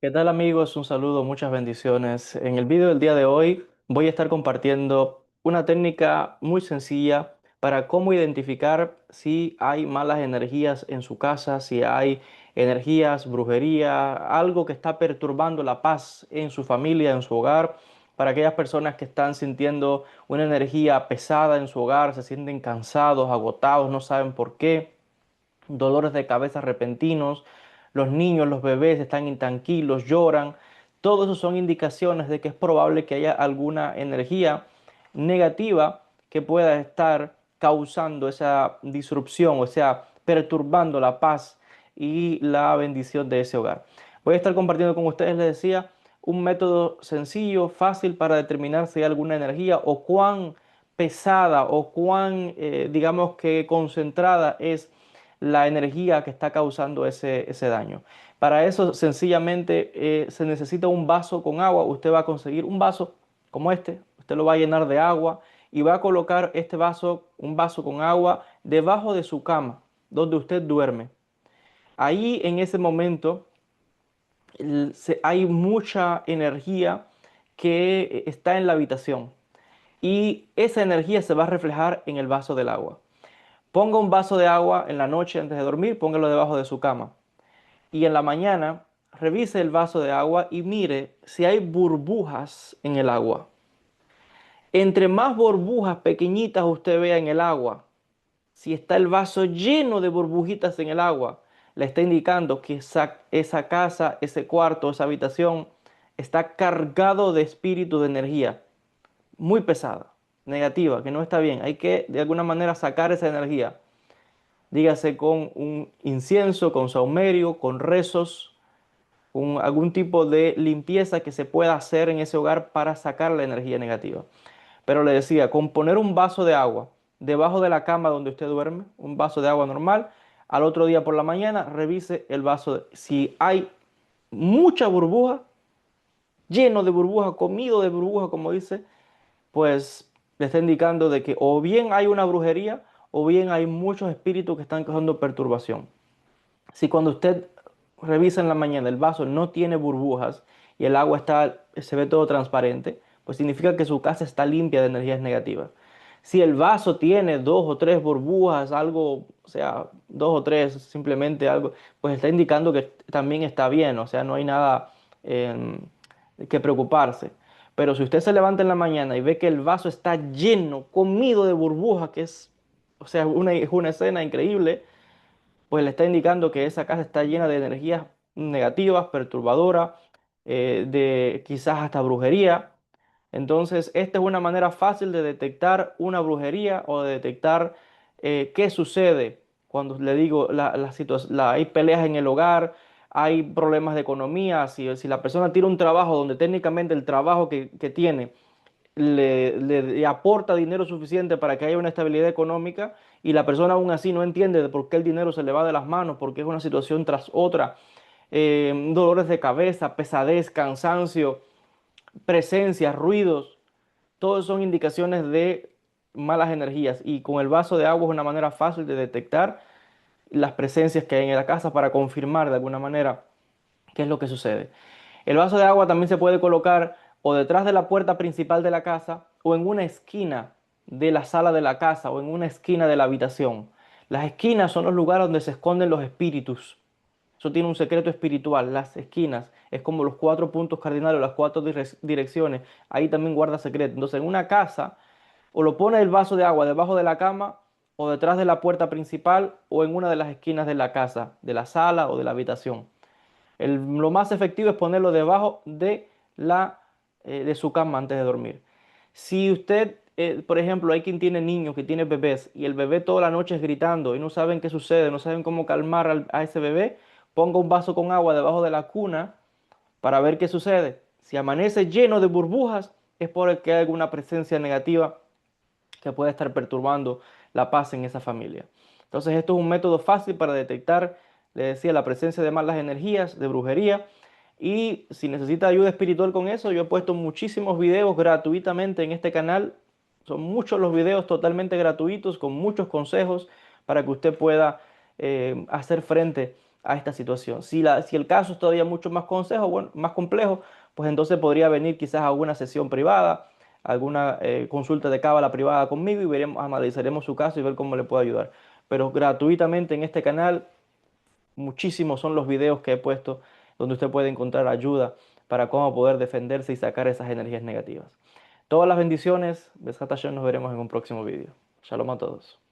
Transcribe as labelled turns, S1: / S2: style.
S1: ¿Qué tal amigos? Un saludo, muchas bendiciones. En el video del día de hoy voy a estar compartiendo una técnica muy sencilla para cómo identificar si hay malas energías en su casa, si hay energías, brujería, algo que está perturbando la paz en su familia, en su hogar, para aquellas personas que están sintiendo una energía pesada en su hogar, se sienten cansados, agotados, no saben por qué, dolores de cabeza repentinos, los niños, los bebés están intranquilos, lloran. Todo eso son indicaciones de que es probable que haya alguna energía negativa que pueda estar causando esa disrupción, o sea, perturbando la paz y la bendición de ese hogar. Voy a estar compartiendo con ustedes, les decía, un método sencillo, fácil para determinar si hay alguna energía o cuán pesada o cuán, digamos que concentrada es la energía que está causando ese daño. Para eso sencillamente se necesita un vaso con agua. Usted va a conseguir un vaso como este, usted lo va a llenar de agua y va a colocar este vaso, un vaso con agua, debajo de su cama, donde usted duerme. Ahí en ese momento hay mucha energía que está en la habitación y esa energía se va a reflejar en el vaso del agua. Ponga un vaso de agua en la noche antes de dormir, póngalo debajo de su cama. Y en la mañana revise el vaso de agua y mire si hay burbujas en el agua. Entre más burbujas pequeñitas usted vea en el agua, si está el vaso lleno de burbujitas en el agua, le está indicando que esa casa, ese cuarto, esa habitación está cargado de espíritu de energía muy pesada, negativa, que no está bien. Hay que de alguna manera sacar esa energía. Dígase con un incienso, con saumerio, con rezos, con algún tipo de limpieza que se pueda hacer en ese hogar para sacar la energía negativa. Pero le decía, con poner un vaso de agua debajo de la cama donde usted duerme, un vaso de agua normal, al otro día por la mañana revise el vaso. Si hay mucha burbuja, lleno de burbuja, comido de burbuja, como dice, pues le está indicando de que o bien hay una brujería o bien hay muchos espíritus que están causando perturbación. Si cuando usted revisa en la mañana el vaso no tiene burbujas y el agua se ve todo transparente, pues significa que su casa está limpia de energías negativas. Si el vaso tiene dos o tres burbujas, algo, o sea, dos o tres, simplemente algo, pues está indicando que también está bien, o sea, no hay nada eh, que preocuparse. Pero si usted se levanta en la mañana y ve que el vaso está lleno, comido de burbujas, que es, o sea, es una escena increíble, pues le está indicando que esa casa está llena de energías negativas, perturbadoras, de quizás hasta brujería. Entonces, esta es una manera fácil de detectar una brujería o de detectar qué sucede cuando le digo hay peleas en el hogar, hay problemas de economía, si la persona tiene un trabajo donde técnicamente el trabajo que tiene le aporta dinero suficiente para que haya una estabilidad económica y la persona aún así no entiende de por qué el dinero se le va de las manos, porque es una situación tras otra, dolores de cabeza, pesadez, cansancio, presencias, ruidos, todos son indicaciones de malas energías y con el vaso de agua es una manera fácil de detectar las presencias que hay en la casa para confirmar de alguna manera qué es lo que sucede. El vaso de agua también se puede colocar o detrás de la puerta principal de la casa o en una esquina de la sala de la casa o en una esquina de la habitación. Las esquinas son los lugares donde se esconden los espíritus. Eso tiene un secreto espiritual. Las esquinas es como los cuatro puntos cardinales, las cuatro direcciones. Ahí también guarda secreto. Entonces, en una casa, o lo pone el vaso de agua debajo de la cama, o detrás de la puerta principal, o en una de las esquinas de la casa, de la sala o de la habitación. Lo más efectivo es ponerlo debajo de su cama antes de dormir. Si usted, por ejemplo, hay quien tiene niños, que tiene bebés, y el bebé toda la noche es gritando y no saben qué sucede, no saben cómo calmar a ese bebé, ponga un vaso con agua debajo de la cuna para ver qué sucede. Si amanece lleno de burbujas, es porque hay alguna presencia negativa que puede estar perturbando la paz en esa familia. Entonces, esto es un método fácil para detectar, le decía, la presencia de malas energías, de brujería. Y si necesita ayuda espiritual con eso, yo he puesto muchísimos videos gratuitamente en este canal. Son muchos los videos totalmente gratuitos con muchos consejos para que usted pueda hacer frente a esta situación. Si el caso es todavía mucho más consejo, bueno, más complejo, pues entonces podría venir quizás a alguna sesión privada, alguna consulta de cábala privada conmigo y analizaremos su caso y ver cómo le puedo ayudar. Pero gratuitamente en este canal, muchísimos son los videos que he puesto donde usted puede encontrar ayuda para cómo poder defenderse y sacar esas energías negativas. Todas las bendiciones. Besat Hashem, nos veremos en un próximo video. Shalom a todos.